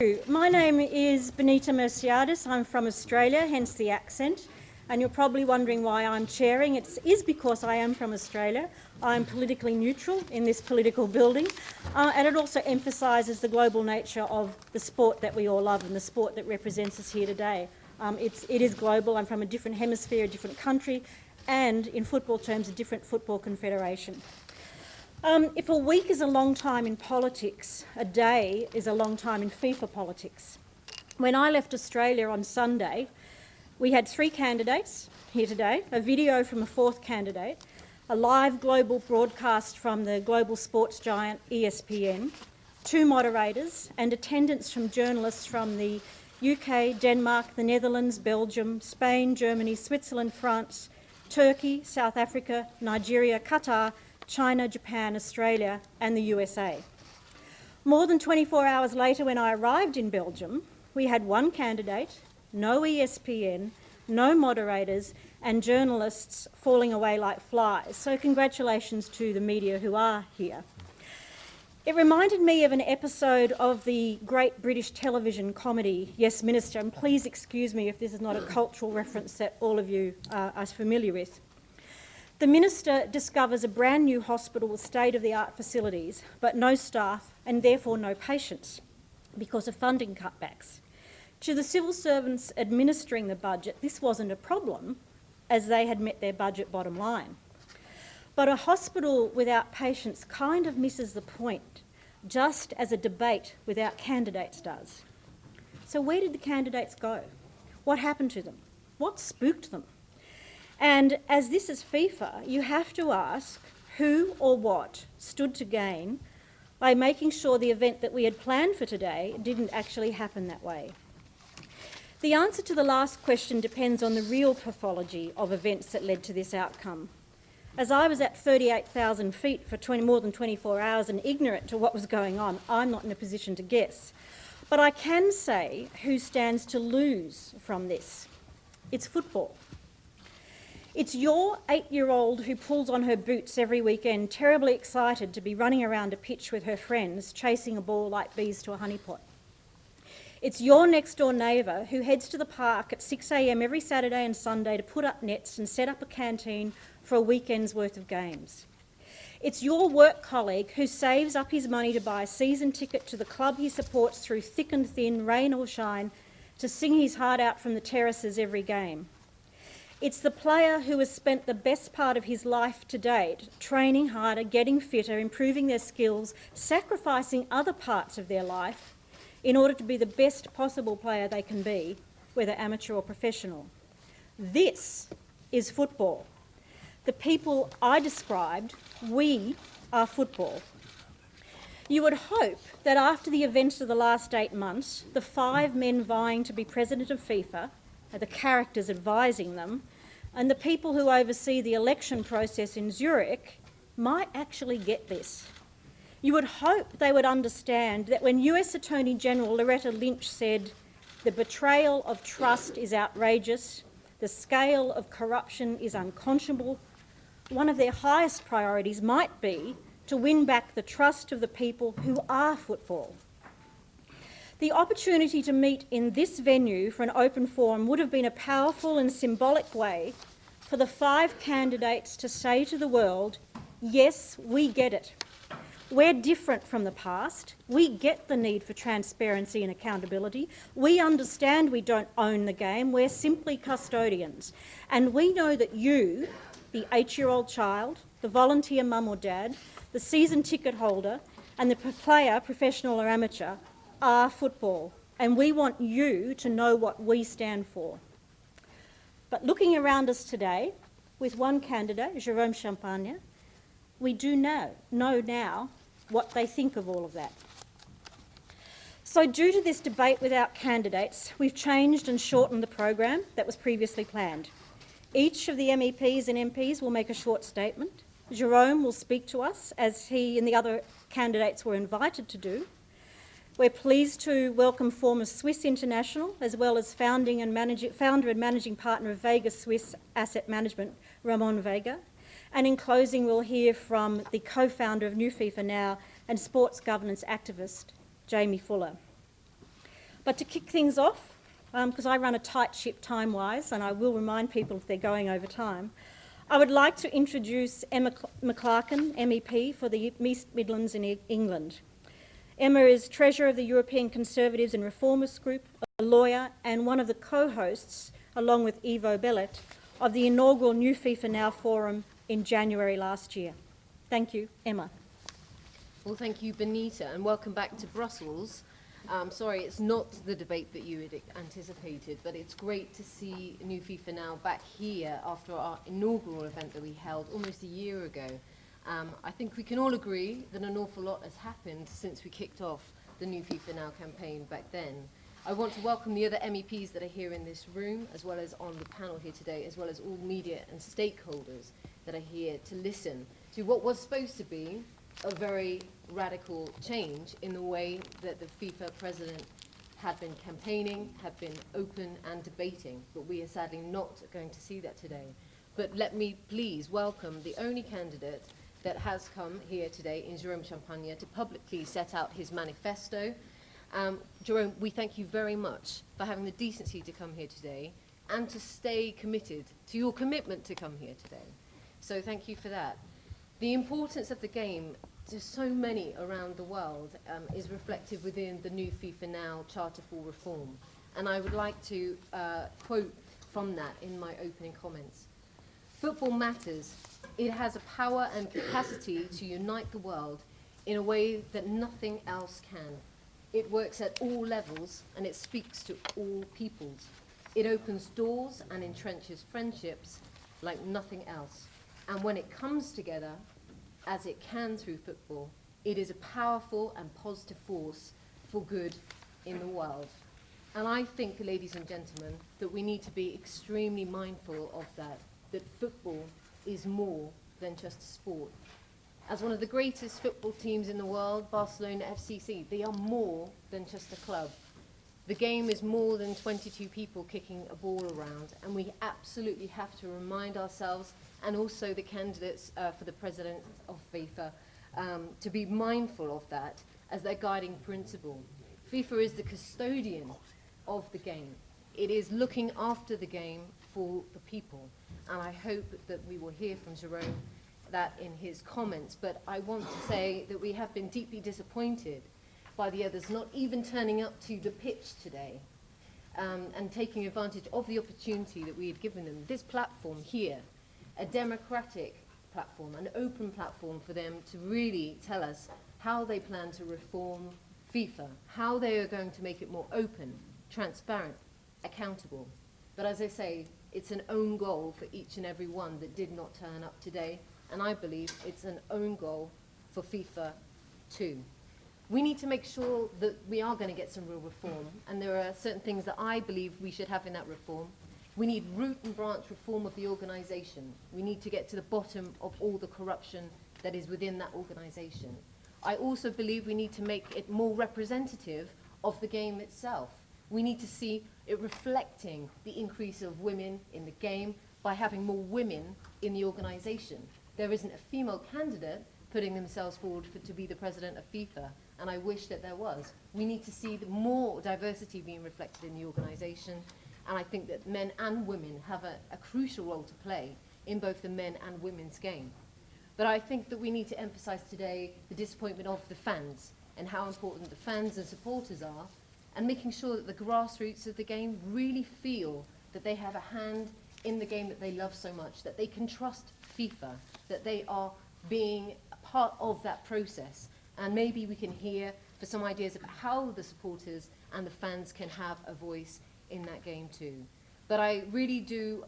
My name is Benita Merciades. I'm from Australia, hence the accent. And you're probably wondering why I'm chairing. It is because I am from Australia. I'm politically neutral in this political building. And it also emphasises the global nature of the sport that we all love and the sport that represents us here today. It is global. I'm from a different hemisphere, a different country, and in football terms, a different football confederation. If a week is a long time in politics, a day is a long time in FIFA politics. When I left Australia on Sunday, we had 3 candidates here today, a video from a 4th candidate, a live global broadcast from the global sports giant ESPN, 2 moderators, and attendance from journalists from the UK, Denmark, the Netherlands, Belgium, Spain, Germany, Switzerland, France, Turkey, South Africa, Nigeria, Qatar, China, Japan, Australia and the USA. More than 24 hours later, when I arrived in Belgium, we had 1 candidate, no ESPN, no moderators and journalists falling away like flies. So congratulations to the media who are here. It reminded me of an episode of the great British television comedy Yes Minister, and please excuse me if this is not a cultural reference that all of you are familiar with. The minister discovers a brand new hospital with state-of-the-art facilities, but no staff and therefore no patients because of funding cutbacks. To the civil servants administering the budget, this wasn't a problem as they had met their budget bottom line. But a hospital without patients kind of misses the point, just as a debate without candidates does. So where did the candidates go? What happened to them? What spooked them? And as this is FIFA, you have to ask who or what stood to gain by making sure the event that we had planned for today didn't actually happen that way. The answer to the last question depends on the real pathology of events that led to this outcome. As I was at 38,000 feet for more than 24 hours and ignorant to what was going on, I'm not in a position to guess. But I can say who stands to lose from this. It's football. It's your 8-year-old who pulls on her boots every weekend, terribly excited to be running around a pitch with her friends, chasing a ball like bees to a honeypot. It's your next-door neighbour who heads to the park at 6 a.m. every Saturday and Sunday to put up nets and set up a canteen for a weekend's worth of games. It's your work colleague who saves up his money to buy a season ticket to the club he supports through thick and thin, rain or shine, to sing his heart out from the terraces every game. It's the player who has spent the best part of his life to date training harder, getting fitter, improving their skills, sacrificing other parts of their life in order to be the best possible player they can be, whether amateur or professional. This is football. The people I described, we are football. You would hope that after the events of the last 8 months, the 5 men vying to be president of FIFA, the characters advising them, and the people who oversee the election process in Zurich might actually get this. You would hope they would understand that when US Attorney General Loretta Lynch said, "The betrayal of trust is outrageous, the scale of corruption is unconscionable," one of their highest priorities might be to win back the trust of the people who are football. The opportunity to meet in this venue for an open forum would have been a powerful and symbolic way for the 5 candidates to say to the world, yes, we get it. We're different from the past. We get the need for transparency and accountability. We understand we don't own the game. We're simply custodians. And we know that you, the 8-year-old child, the volunteer mum or dad, the season ticket holder, and the player, professional or amateur, are football, and we want you to know what we stand for. But looking around us today, with one candidate, Jérome Champagne, we do know now what they think of all of that. So due to this debate without candidates, we've changed and shortened the program that was previously planned. Each of the MEPs and MPs will make a short statement. Jérome will speak to us, as he and the other candidates were invited to do. We're pleased to welcome former Swiss international, as well as founder and managing partner of Vega Swiss Asset Management, Ramon Vega. And in closing, we'll hear from the co-founder of New FIFA Now and sports governance activist, Jamie Fuller. But to kick things off, because I run a tight ship time-wise, and I will remind people if they're going over time, I would like to introduce Emma McClarkin, MEP for the East Midlands in England. Emma is Treasurer of the European Conservatives and Reformists Group, a lawyer, and one of the co-hosts, along with Ivo Bellet, of the inaugural New FIFA Now Forum in January last year. Thank you, Emma. Well, thank you, Benita, and welcome back to Brussels. Sorry, it's not the debate that you had anticipated, but it's great to see New FIFA Now back here after our inaugural event that we held almost a year ago. I think we can all agree that an awful lot has happened since we kicked off the New FIFA Now campaign back then. I want to welcome the other MEPs that are here in this room, as well as on the panel here today, as well as all media and stakeholders that are here to listen to what was supposed to be a very radical change in the way that the FIFA president had been campaigning, had been open and debating, but we are sadly not going to see that today. But let me please welcome the only candidate that has come here today in Jérome Champagne to publicly set out his manifesto. Jérome, we thank you very much for having the decency to come here today and to stay committed to your commitment to come here today. So thank you for that. The importance of the game to so many around the world is reflected within the new FIFA Now Charter for Reform. And I would like to quote from that in my opening comments. Football matters. It has a power and capacity to unite the world in a way that nothing else can. It works at all levels and it speaks to all peoples. It opens doors and entrenches friendships like nothing else. And when it comes together, as it can through football, it is a powerful and positive force for good in the world. And I think, ladies and gentlemen, that we need to be extremely mindful of that football is more than just a sport. As one of the greatest football teams in the world, Barcelona FCC, they are more than just a club. The game is more than 22 people kicking a ball around, and we absolutely have to remind ourselves, and also the candidates for the president of FIFA, to be mindful of that as their guiding principle. FIFA is the custodian of the game. It is looking after the game for the people, and I hope that we will hear from Jérome that in his comments, but I want to say that we have been deeply disappointed by the others not even turning up to the pitch today and taking advantage of the opportunity that we had given them, this platform here, a democratic platform, an open platform for them to really tell us how they plan to reform FIFA, how they are going to make it more open, transparent, accountable. But as I say, it's an own goal for each and every one that did not turn up today, and I believe it's an own goal for FIFA too. We need to make sure that we are going to get some real reform, and there are certain things that I believe we should have in that reform. We need root and branch reform of the organisation. We need to get to the bottom of all the corruption that is within that organisation. I also believe we need to make it more representative of the game itself. We need to see it reflecting the increase of women in the game by having more women in the organisation. There isn't a female candidate putting themselves forward to be the president of FIFA, and I wish that there was. We need to see more diversity being reflected in the organisation, and I think that men and women have a crucial role to play in both the men and women's game. But I think that we need to emphasise today the disappointment of the fans and how important the fans and supporters are, and making sure that the grassroots of the game really feel that they have a hand in the game that they love so much, that they can trust FIFA, that they are being a part of that process. And maybe we can hear for some ideas about how the supporters and the fans can have a voice in that game too. But I really do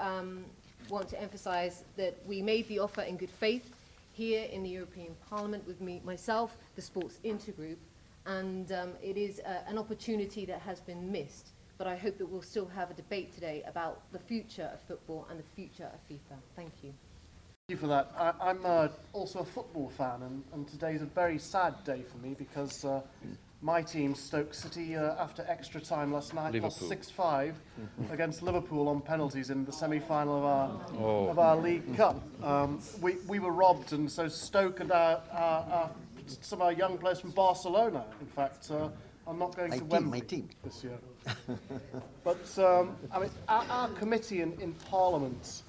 want to emphasise that we made the offer in good faith here in the European Parliament with myself, the Sports Intergroup, and it is an opportunity that has been missed. But I hope that we'll still have a debate today about the future of football and the future of FIFA. Thank you. Thank you for that. I'm also a football fan, and today's a very sad day for me because my team, Stoke City, after extra time last night, lost 6-5 against Liverpool on penalties in the semi-final of our League Cup. We were robbed, and so Stoke and some of our young players from Barcelona, in fact, are not going to My Wembley team. this year. But I mean, our committee in Parliament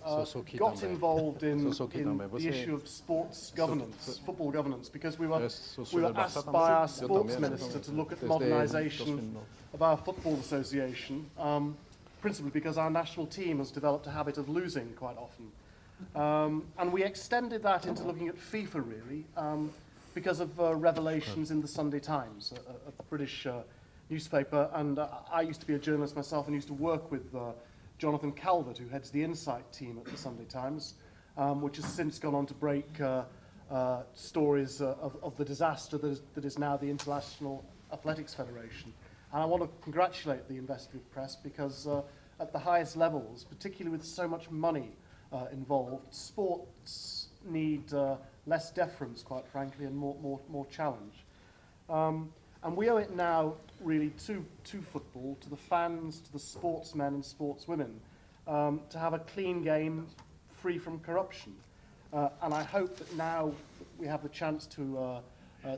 got involved in the issue of sports governance, football governance, because we were asked by our sports minister to look at modernisation of our football association, principally because our national team has developed a habit of losing quite often. And we extended that into looking at FIFA, really, because of revelations in the Sunday Times, a British newspaper. And I used to be a journalist myself and used to work with Jonathan Calvert, who heads the Insight team at the Sunday Times, which has since gone on to break stories of the disaster that is now the International Athletics Federation. And I want to congratulate the investigative press because at the highest levels, particularly with so much money involved, sports need less deference, quite frankly, and more challenge. And we owe it now, really, to football, to the fans, to the sportsmen and sportswomen, to have a clean game free from corruption. And I hope that now we have the chance to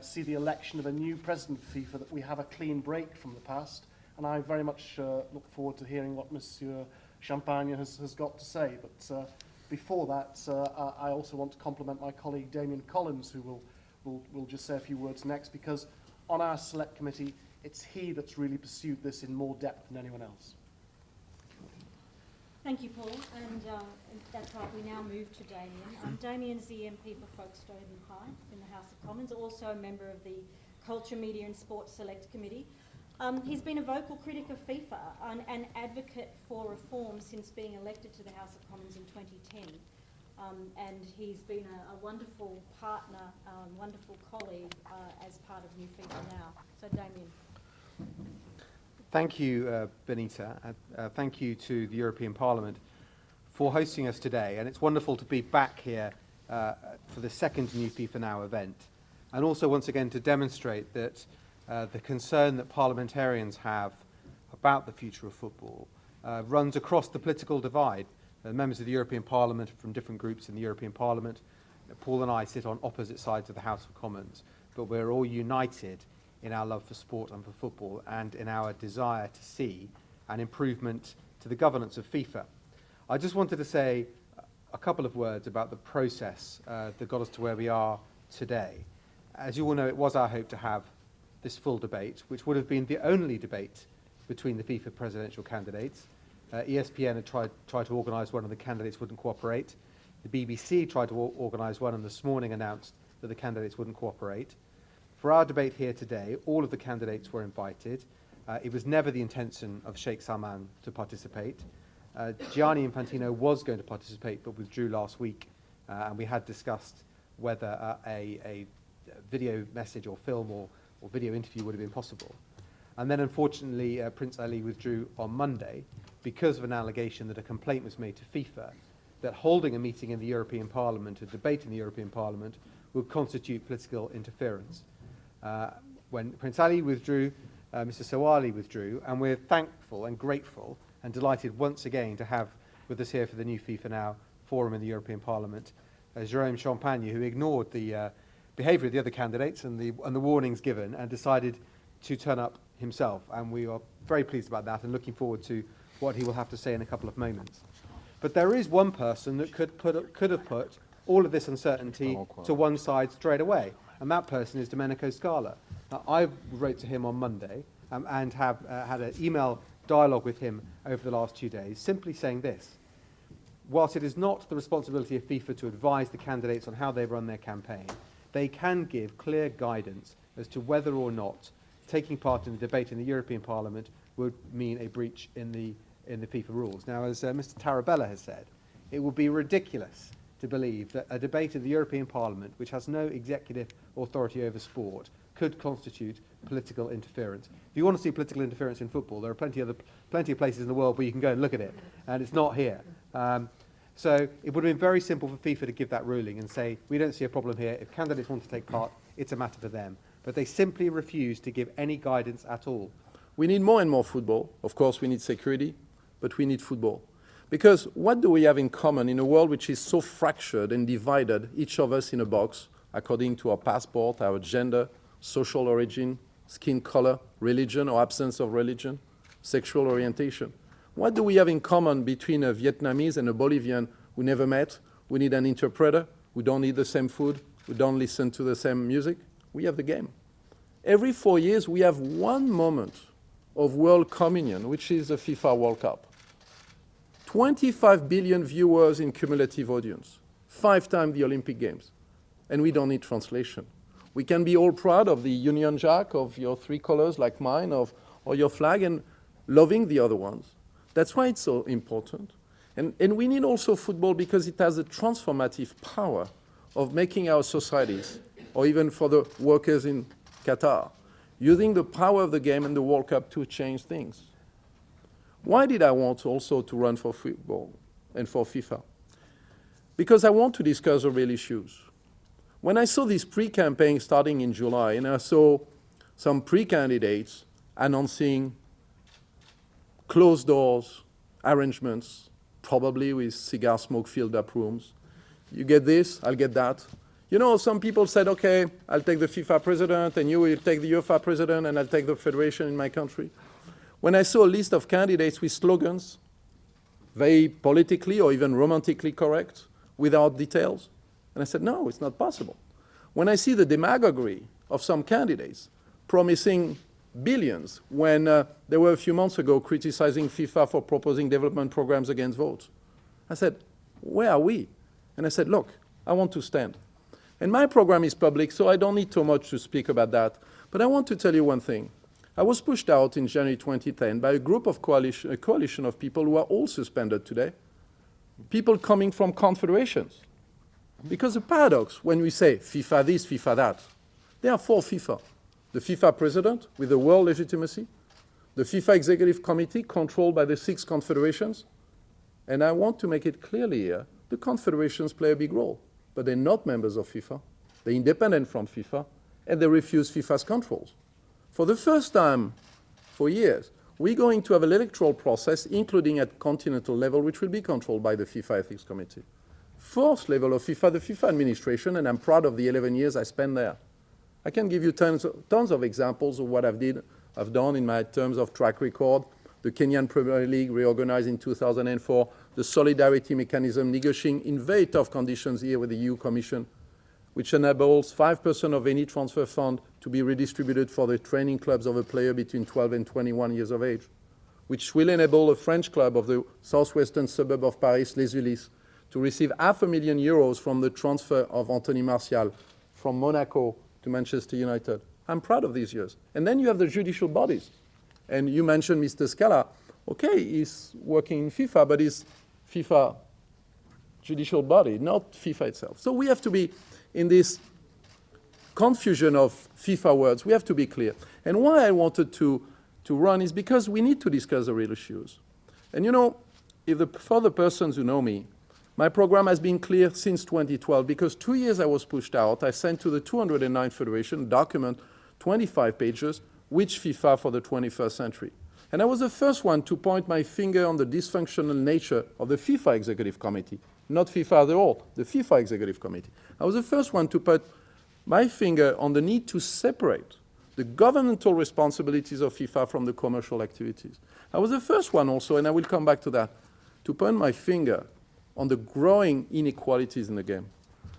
see the election of a new president of FIFA, that we have a clean break from the past. And I very much look forward to hearing what Monsieur Champagne has got to say. But before that, I also want to compliment my colleague Damien Collins, who will just say a few words next, because on our select committee, it's he that's really pursued this in more depth than anyone else. Thank you, Paul. And that's right, we now move to Damien. Damien's the MP for Folkestone and Hythe in the House of Commons, also a member of the Culture, Media and Sports Select Committee. He's been a vocal critic of FIFA and an advocate for reform since being elected to the House of Commons in 2010. And he's been a wonderful partner, wonderful colleague as part of New FIFA Now. So, Damien. Thank you, Benita. Thank you to the European Parliament for hosting us today. And it's wonderful to be back here for the second New FIFA Now event. And also, once again, to demonstrate that the concern that parliamentarians have about the future of football runs across the political divide. Members of the European Parliament from different groups in the European Parliament. Paul and I sit on opposite sides of the House of Commons, but we're all united in our love for sport and for football and in our desire to see an improvement to the governance of FIFA. I just wanted to say a couple of words about the process that got us to where we are today. As you all know, it was our hope to have this full debate, which would have been the only debate between the FIFA presidential candidates. ESPN had tried to organise one and the candidates wouldn't cooperate. The BBC tried to organise one and this morning announced that the candidates wouldn't cooperate. For our debate here today, all of the candidates were invited. It was never the intention of Sheikh Salman to participate. Gianni Infantino was going to participate but withdrew last week, and we had discussed whether a video message or film or video interview would have been possible. And then unfortunately Prince Ali withdrew on Monday because of an allegation that a complaint was made to FIFA that holding a meeting in the European Parliament, a debate in the European Parliament, would constitute political interference. When Prince Ali withdrew, Mr. Sawali withdrew, and we're thankful and grateful and delighted once again to have with us here for the new FIFA Now forum in the European Parliament, Jérome Champagne, who ignored the behaviour of the other candidates and the warnings given and decided to turn up himself. And we are very pleased about that and looking forward to what he will have to say in a couple of moments. But there is one person that could have put all of this uncertainty to one side straight away, and that person is Domenico Scala. Now, I wrote to him on Monday and have had an email dialogue with him over the last 2 days, simply saying this: whilst it is not the responsibility of FIFA to advise the candidates on how they run their campaign, they can give clear guidance as to whether or not taking part in the debate in the European Parliament would mean a breach in the FIFA rules. Now, as Mr. Tarabella has said, it would be ridiculous to believe that a debate in the European Parliament, which has no executive authority over sport, could constitute political interference. If you want to see political interference in football, there are plenty of places in the world where you can go and look at it, and it's not here. So it would have been very simple for FIFA to give that ruling and say, we don't see a problem here. If candidates want to take part, it's a matter for them. But they simply refuse to give any guidance at all. We need more and more football. Of course, we need security, but we need football. Because what do we have in common in a world which is so fractured and divided, each of us in a box, according to our passport, our gender, social origin, skin color, religion or absence of religion, sexual orientation. What do we have in common between a Vietnamese and a Bolivian who never met, who need an interpreter, who don't eat the same food, who don't listen to the same music? We have the game. Every 4 years, we have one moment of world communion, which is the FIFA World Cup. 25 billion viewers in cumulative audience, 5 times the Olympic Games. And we don't need translation. We can be all proud of the Union Jack, of your 3 colors like mine, or your flag, and loving the other ones. That's why it's so important. And we need also football because it has a transformative power of making our societies, or even for the workers in Qatar, using the power of the game and the World Cup to change things. Why did I want also to run for football and for FIFA? Because I want to discuss the real issues. When I saw this pre-campaign starting in July, and I saw some pre-candidates announcing closed doors arrangements, probably with cigar smoke filled up rooms. You get this, I'll get that. You know, some people said, okay, I'll take the FIFA president, and you will take the UEFA president, and I'll take the federation in my country. When I saw a list of candidates with slogans, very politically or even romantically correct, without details, and I said, no, it's not possible. When I see the demagoguery of some candidates promising billions when they were a few months ago criticizing FIFA for proposing development programs against votes, I said, where are we? And I said, look, I want to stand. And my program is public, so I don't need too much to speak about that. But I want to tell you one thing. I was pushed out in January 2010 by a group of a coalition of people who are all suspended today, people coming from confederations. Because the paradox, when we say FIFA this, FIFA that, there are 4 FIFA. The FIFA president with the world legitimacy, the FIFA executive committee controlled by the 6 confederations, and I want to make it clearly here, the confederations play a big role, but they're not members of FIFA, they're independent from FIFA, and they refuse FIFA's controls. For the first time for years, we're going to have an electoral process, including at continental level, which will be controlled by the FIFA Ethics Committee. 4th level of FIFA, the FIFA administration, and I'm proud of the 11 years I spent there. I can give you tons of examples of what I've done in my terms of track record. The Kenyan Premier League reorganized in 2004, the solidarity mechanism negotiating in very tough conditions here with the EU Commission, which enables 5% of any transfer fund to be redistributed for the training clubs of a player between 12 and 21 years of age, which will enable a French club of the southwestern suburb of Paris, Les Ulis, to receive €500,000 from the transfer of Anthony Martial from Monaco to Manchester United. I'm proud of these years. And then you have the judicial bodies. And you mentioned Mr. Scala. Okay, he's working in FIFA, but he's FIFA judicial body, not FIFA itself. So we have to be in this confusion of FIFA words. We have to be clear. And why I wanted to run is because we need to discuss the real issues. And you know, for the persons who know me, my program has been clear since 2012 because 2 years I was pushed out. I sent to the 209 Federation document, 25 pages, which FIFA for the 21st century. And I was the first one to point my finger on the dysfunctional nature of the FIFA Executive Committee. Not FIFA at all, the FIFA Executive Committee. I was the first one to put my finger on the need to separate the governmental responsibilities of FIFA from the commercial activities. I was the first one also, and I will come back to that, to point my finger on the growing inequalities in the game.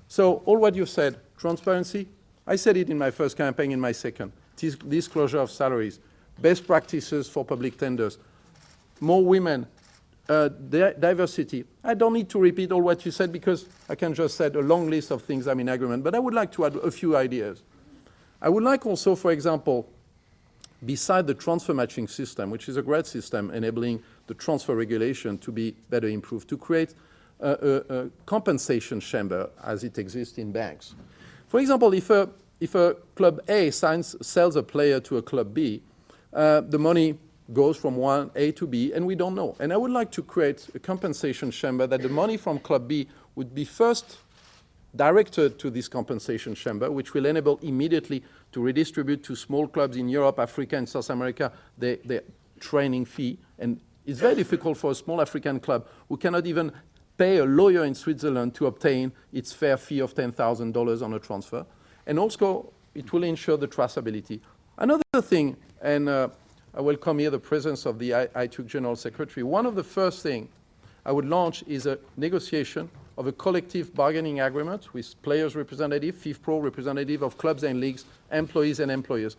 So all what you've said, transparency, I said it in my first campaign, in my second, disclosure of salaries, best practices for public tenders, more women, diversity. I don't need to repeat all what you said because I can just say a long list of things I'm in agreement, but I would like to add a few ideas. I would like also, for example, beside the transfer matching system, which is a great system enabling the transfer regulation to be better improved, to create a compensation chamber as it exists in banks. For example, if a club A sells a player to a club B, the money goes from one A to B, and we don't know. And I would like to create a compensation chamber that the money from club B would be first directed to this compensation chamber, which will enable immediately to redistribute to small clubs in Europe, Africa, and South America their training fee. And it's very difficult for a small African club who cannot even pay a lawyer in Switzerland to obtain its fair fee of $10,000 on a transfer. And also, it will ensure the traceability. Another thing, and I welcome here the presence of the ITUC General Secretary. One of the first things I would launch is a negotiation of a collective bargaining agreement with players' representative, FIFPro representative of clubs and leagues, employees and employers.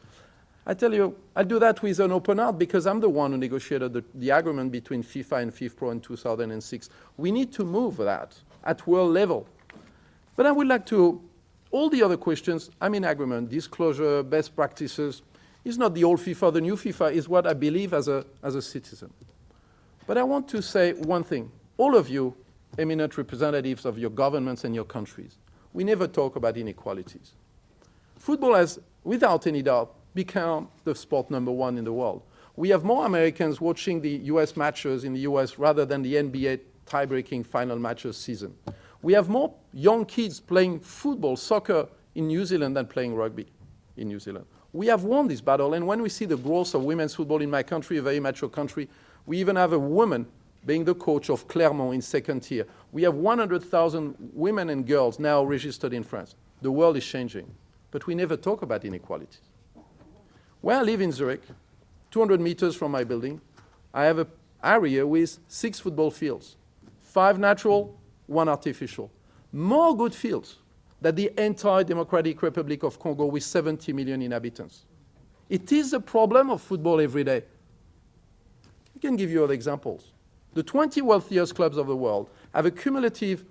I tell you, I do that with an open heart because I'm the one who negotiated the agreement between FIFA and FIFPro in 2006. We need to move that at world level. But I would like to, all the other questions, I'm in agreement, disclosure, best practices, is not the old FIFA, the new FIFA is what I believe as a citizen. But I want to say one thing. All of you, eminent representatives of your governments and your countries, we never talk about inequalities. Football has, without any doubt, become the sport #1 in the world. We have more Americans watching the US matches in the US rather than the NBA tie-breaking final matches season. We have more young kids playing football, soccer in New Zealand than playing rugby in New Zealand. We have won this battle, and when we see the growth of women's football in my country, a very mature country, we even have a woman being the coach of Clermont in second tier. We have 100,000 women and girls now registered in France. The world is changing, but we never talk about inequalities. Where I live in Zurich, 200 meters from my building, I have an area with 6 football fields, 5 natural, 1 artificial. More good fields than the entire Democratic Republic of Congo with 70 million inhabitants. It is a problem of football every day. I can give you other examples. The 20 wealthiest clubs of the world have a cumulative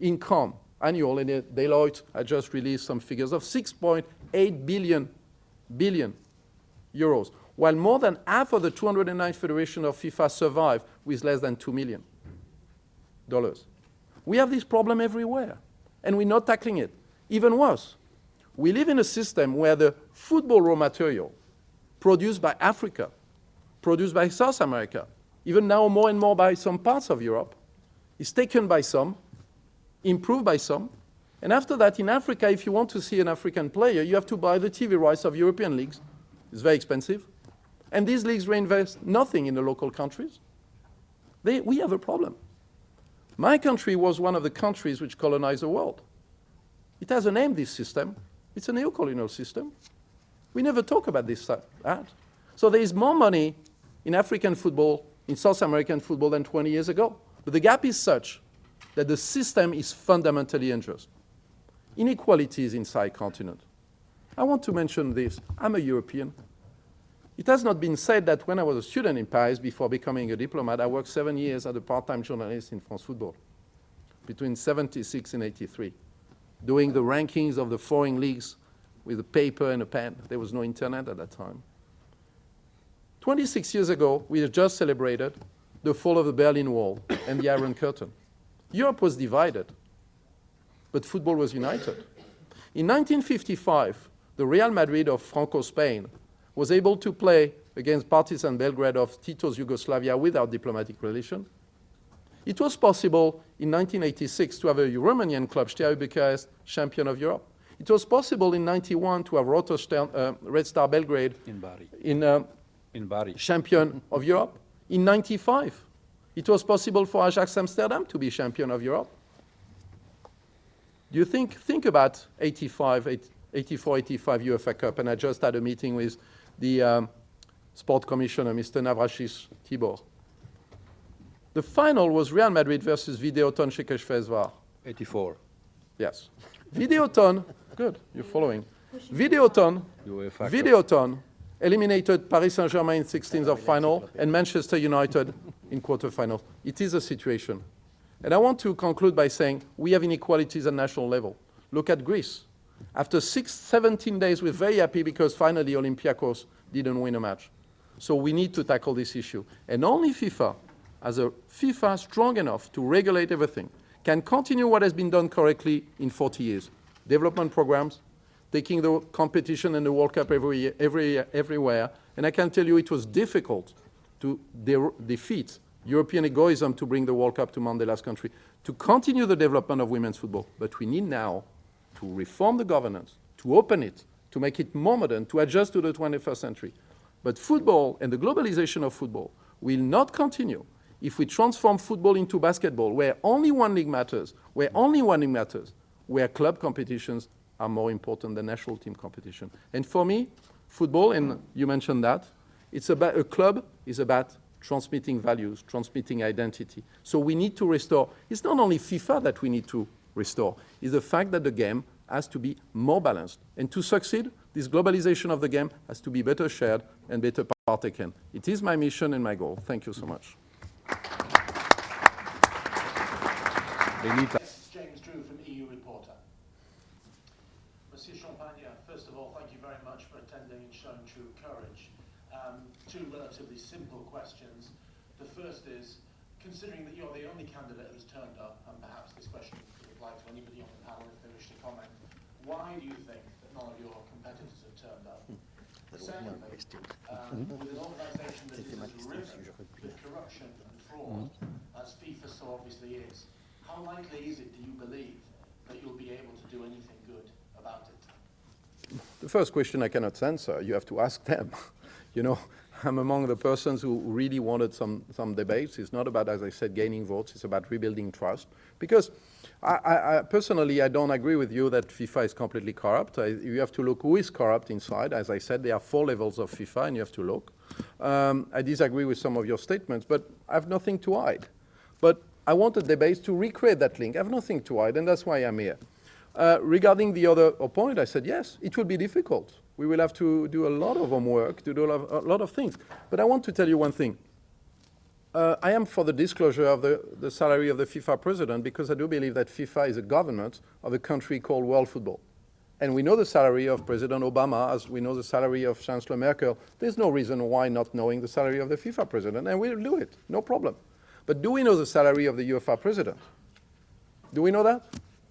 income annual, and Deloitte, I just released some figures, of 6.8 billion euros, while more than half of the 209 federations of FIFA survive with less than $2 million. We have this problem everywhere, and we're not tackling it. Even worse, we live in a system where the football raw material produced by Africa, produced by South America, even now more and more by some parts of Europe, is taken by some, improved by some, and after that, in Africa, if you want to see an African player, you have to buy the TV rights of European leagues. It's very expensive. And these leagues reinvest nothing in the local countries. We have a problem. My country was one of the countries which colonized the world. It has a name, this system. It's a neocolonial system. We never talk about this. So there is more money in African football, in South American football than 20 years ago. But the gap is such that the system is fundamentally unjust. Inequalities inside continent. I want to mention this. I'm a European. It has not been said that when I was a student in Paris before becoming a diplomat, I worked 7 years as a part-time journalist in France Football, between 76 and 83, doing the rankings of the foreign leagues with a paper and a pen. There was no internet at that time. 26 years ago, we had just celebrated the fall of the Berlin Wall and the Iron Curtain. Europe was divided, but football was united. In 1955, the Real Madrid of Franco-Spain was able to play against Partizan Belgrade of Tito's Yugoslavia without diplomatic relation. It was possible in 1986 to have a Romanian club, Steaua Bucharest, champion of Europe. It was possible in 91 to have Red Star Belgrade in Bari, champion of Europe. In 95, it was possible for Ajax Amsterdam to be champion of Europe. Do you think about 84-85 UEFA Cup, and I just had a meeting with the sport commissioner, Mr. Navracsics Tibor. The final was Real Madrid versus Videoton Székesfehérvár. 84. Yes. Videoton, good, you're following. Videoton eliminated Paris Saint-Germain in 16th of final and Manchester United in quarterfinals. It is a situation. And I want to conclude by saying we have inequalities at national level. Look at Greece. After 17 days, we're very happy because finally Olympiacos didn't win a match. So we need to tackle this issue. And only FIFA, as a FIFA strong enough to regulate everything, can continue what has been done correctly in 40 years. Development programs, taking the competition and the World Cup everywhere. And I can tell you it was difficult to defeat European egoism to bring the World Cup to Mandela's country, to continue the development of women's football. But we need now to reform the governance, to open it, to make it more modern, to adjust to the 21st century. But football and the globalization of football will not continue if we transform football into basketball, where only one league matters, where club competitions are more important than national team competition. And for me, Football, and you mentioned that, it's about, a club is about transmitting values, transmitting identity. So we need to restore, it's not only FIFA that we need to restore, it's the fact that the game has to be more balanced. And to succeed, this globalization of the game has to be better shared and better partaken. It is my mission and my goal. Thank you so much. James Drew from EU Reporter. Monsieur Champagne, first of all, thank you very much for attending and showing true courage. Two relatively simple questions. The first is, considering that you're the only candidate who's turned up, and perhaps this question could apply to anybody on the panel if they wish to comment, why do you think that none of your competitors have turned up? Secondly, with an organisation that is as riven with corruption and fraud as FIFA so obviously is, how likely is it, do you believe, that you'll be able to do anything good about it? The first question I cannot answer. You have to ask them. You know, I'm among the persons who really wanted some debates. It's not about, as I said, gaining votes. It's about rebuilding trust. Because I personally, I don't agree with you that FIFA is completely corrupt. You have to look who is corrupt inside. As I said, there are 4 levels of FIFA, and you have to look. I disagree with some of your statements, but I have nothing to hide. But I want a debate to recreate that link. I have nothing to hide, and that's why I'm here. Regarding the other point, I said, yes, it will be difficult. We will have to do a lot of homework, to do a lot of things. But I want to tell you one thing. I am for the disclosure of the salary of the FIFA president because I do believe that FIFA is a government of a country called world football. And we know the salary of President Obama, as we know the salary of Chancellor Merkel. There's no reason why not knowing the salary of the FIFA president, and we'll do it, no problem. But do we know the salary of the UEFA president? Do we know that?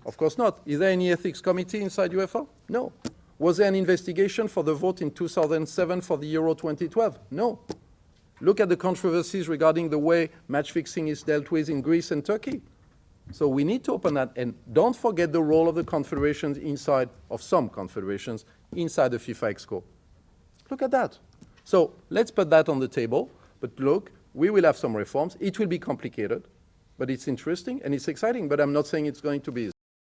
Of course not. Is there any ethics committee inside UEFA? No. Was there an investigation for the vote in 2007 for the Euro 2012? No. Look at the controversies regarding the way match fixing is dealt with in Greece and Turkey. So we need to open that, and don't forget the role of the confederations inside, of some confederations, inside the FIFA Exco. Look at that. So let's put that on the table, but look, we will have some reforms. It will be complicated, but it's interesting and it's exciting, but I'm not saying it's going to be